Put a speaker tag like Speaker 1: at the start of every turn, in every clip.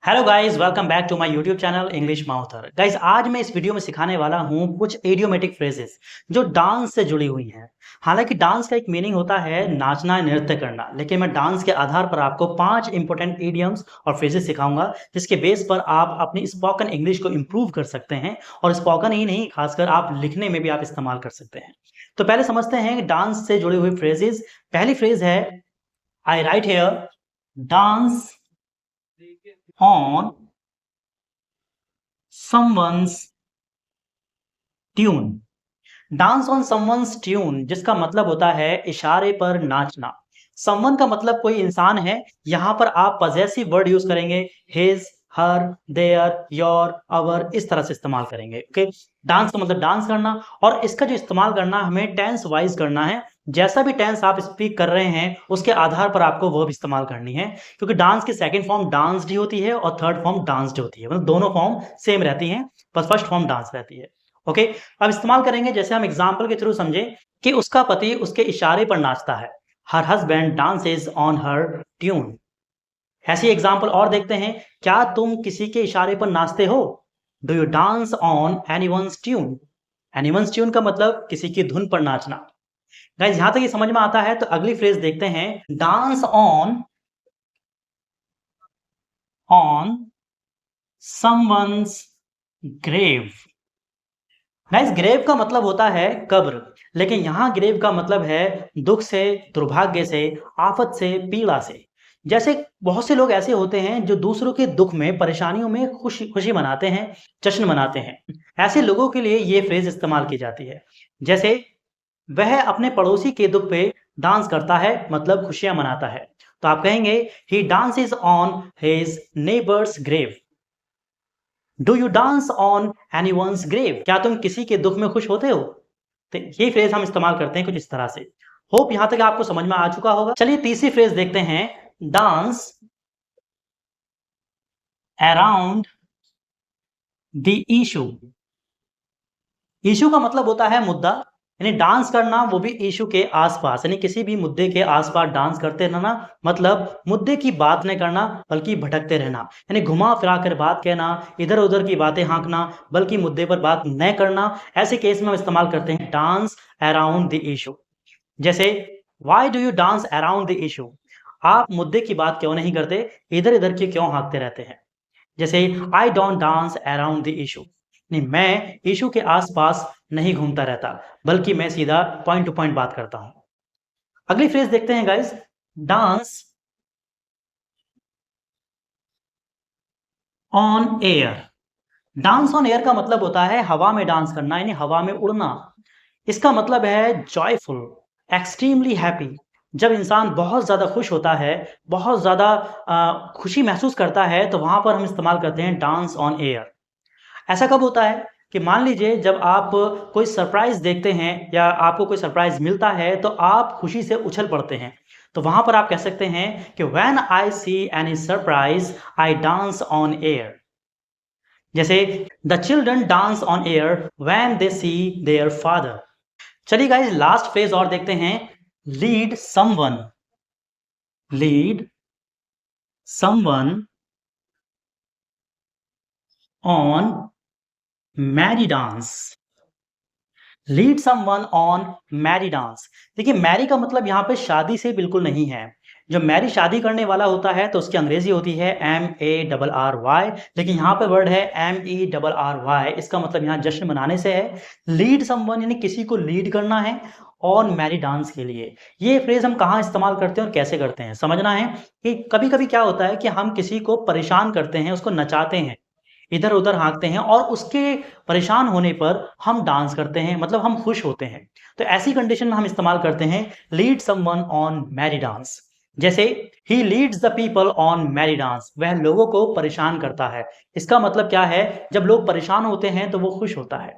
Speaker 1: Hello guys, welcome back to my YouTube channel English mouther. Guys, आज मैं इस video में सिखाने वाला हूं कुछ इडियोमेटिक फ्रेजेस जो डांस से जुड़ी हुई हैं। हालांकि डांस का एक मीनिंग होता है नाचना, नृत्य करना, लेकिन मैं डांस के आधार पर आपको 5 इंपॉर्टेंट इडियम्स और फ्रेजेस सिखाऊंगा जिसके बेस पर आप अपनी स्पोकन इंग्लिश को इंप्रूव कर सकते हैं। और स्पोकन ही नहीं, खासकर आप लिखने में भी आप इस्तेमाल कर सकते हैं। तो पहले समझते हैं डांस से जुड़ी हुई फ्रेजेस। पहली फ्रेज है I write here dance on someone's tune। Dance on someone's tune जिसका मतलब होता है इशारे पर नाचना। समवन का मतलब कोई इंसान है। यहां पर आप पजेसिव वर्ड यूज करेंगे, हिज, हर, देयर, योर, अवर, इस तरह से इस्तेमाल करेंगे। ओके, डांस का मतलब डांस करना, और इसका जो इस्तेमाल करना हमें टेंस वाइज करना है। जैसा भी टेंस आप स्पीक कर रहे हैं उसके आधार पर आपको वर्ब इस्तेमाल करनी है, क्योंकि डांस की सेकंड फॉर्म डांस्ड होती है और थर्ड फॉर्म डांस्ड होती है। मतलब दोनों फॉर्म सेम रहती हैं, बस फर्स्ट फॉर्म डांस रहती है। ओके, अब इस्तेमाल करेंगे जैसे हम एग्जाम्पल के थ्रू समझे कि उसका पति उसके इशारे पर नाचता है। Her husband dances on her tune. ऐसी एग्जाम्पल और देखते हैं। क्या तुम किसी के इशारे पर नाचते हो? Do you dance on anyone's tune? Anyone's tune का मतलब किसी की धुन पर नाचना। गाइस, यहां तक ये समझ में आता है तो अगली फ्रेज देखते हैं। Dance on on someone's grave. Guys, grave का मतलब होता है कब्र, लेकिन यहाँ ग्रेव का मतलब है दुख से, दुर्भाग्य से, आफत से, पीड़ा से। जैसे बहुत से लोग ऐसे होते हैं जो दूसरों के दुख में, परेशानियों में खुशी खुशी मनाते हैं, जश्न मनाते हैं। ऐसे लोगों के लिए ये फ्रेज इस्तेमाल की जाती है। जैसे वह अपने पड़ोसी के दुख पे डांस करता है, मतलब खुशियां मनाता है। तो आप कहेंगे he dances on his neighbour's grave. Do you dance on anyone's grave? क्या तुम किसी के दुख में खुश होते हो? तो ये फ्रेज हम इस्तेमाल करते हैं कुछ इस तरह से। होप यहां तक आपको समझ में आ चुका होगा। चलिए तीसरी फ्रेज देखते हैं। Dance around the issue. Issue का मतलब होता है मुद्दा, यानी डांस करना, वो भी इशू के आसपास, यानी किसी भी मुद्दे के आसपास डांस करते रहना। मतलब मुद्दे की बात नहीं करना बल्कि भटकते रहना, यानी घुमा फिरा कर बात कहना, इधर उधर की बातें हाँकना, बल्कि मुद्दे पर बात न करना। ऐसे केस में हम इस्तेमाल करते हैं डांस अराउंड द इशू। जैसे why do you dance around the issue? आप मुद्दे की बात क्यों नहीं करते, इधर इधर की क्यों हाँकते रहते हैं? जैसे I don't dance around the issue, नहीं, मैं इशू के आसपास नहीं घूमता रहता, बल्कि मैं सीधा पॉइंट टू पॉइंट बात करता हूं। अगली फ्रेज देखते हैं guys. Dance on air. Dance on air का मतलब होता है हवा में डांस करना, यानी हवा में उड़ना। इसका मतलब है जॉयफुल, एक्सट्रीमली हैप्पी। जब इंसान बहुत ज्यादा खुश होता है, बहुत ज्यादा खुशी महसूस करता है, तो वहां पर हम इस्तेमाल करते हैं डांस ऑन एयर। ऐसा कब होता है कि मान लीजिए जब आप कोई सरप्राइज देखते हैं या आपको कोई सरप्राइज मिलता है तो आप खुशी से उछल पड़ते हैं। तो वहां पर आप कह सकते हैं कि when I see any surprise I dance on air. जैसे the children dance on air when they see their father. चलिए गाइस, लास्ट फ्रेज और देखते हैं। Lead someone. Lead someone on merry dance. Lead someone on merry dance. देखिए, merry का मतलब यहाँ पे शादी से बिल्कुल नहीं है। जो मैरी शादी करने वाला होता है तो उसकी अंग्रेजी होती है MARRY, लेकिन यहाँ पे वर्ड है MERRY। इसका मतलब यहाँ जश्न मनाने से है। लीड समवन यानी किसी को लीड करना है ऑन मैरी डांस के लिए। ये फ्रेज हम कहाँ इस्तेमाल करते हैं और कैसे करते हैं, समझना है कि कभी कभी क्या होता है कि हम किसी को परेशान करते हैं, उसको नचाते हैं, इधर उधर हाँकते हैं, और उसके परेशान होने पर हम डांस करते हैं, मतलब हम खुश होते हैं। तो ऐसी कंडीशन में हम इस्तेमाल करते हैं lead someone on merry dance. जैसे he leads the people on merry dance, वह लोगों को परेशान करता है। इसका मतलब क्या है, जब लोग परेशान होते हैं तो वो खुश होता है।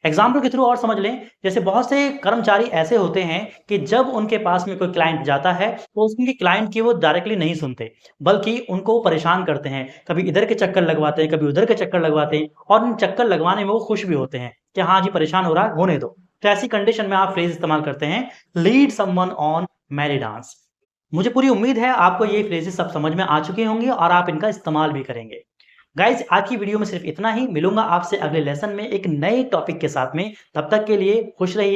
Speaker 1: एग्जाम्पल के थ्रू और समझ लें। जैसे बहुत से कर्मचारी ऐसे होते हैं कि जब उनके पास में कोई क्लाइंट जाता है तो उसके क्लाइंट की वो डायरेक्टली नहीं सुनते, बल्कि उनको परेशान करते हैं। कभी इधर के चक्कर लगवाते हैं, कभी उधर के चक्कर लगवाते हैं, और इन चक्कर लगवाने में वो खुश भी होते हैं कि हाँ जी, परेशान हो रहा है, होने दो। तो ऐसी कंडीशन में आप फ्रेज इस्तेमाल करते हैं lead someone on merry dance. मुझे पूरी उम्मीद है आपको ये फ्रेजेस सब समझ में आ चुके होंगे और आप इनका इस्तेमाल भी करेंगे। गाइस आज की वीडियो में सिर्फ इतना ही। मिलूंगा आपसे अगले लेसन में एक नए टॉपिक के साथ में। तब तक के लिए खुश रहिए।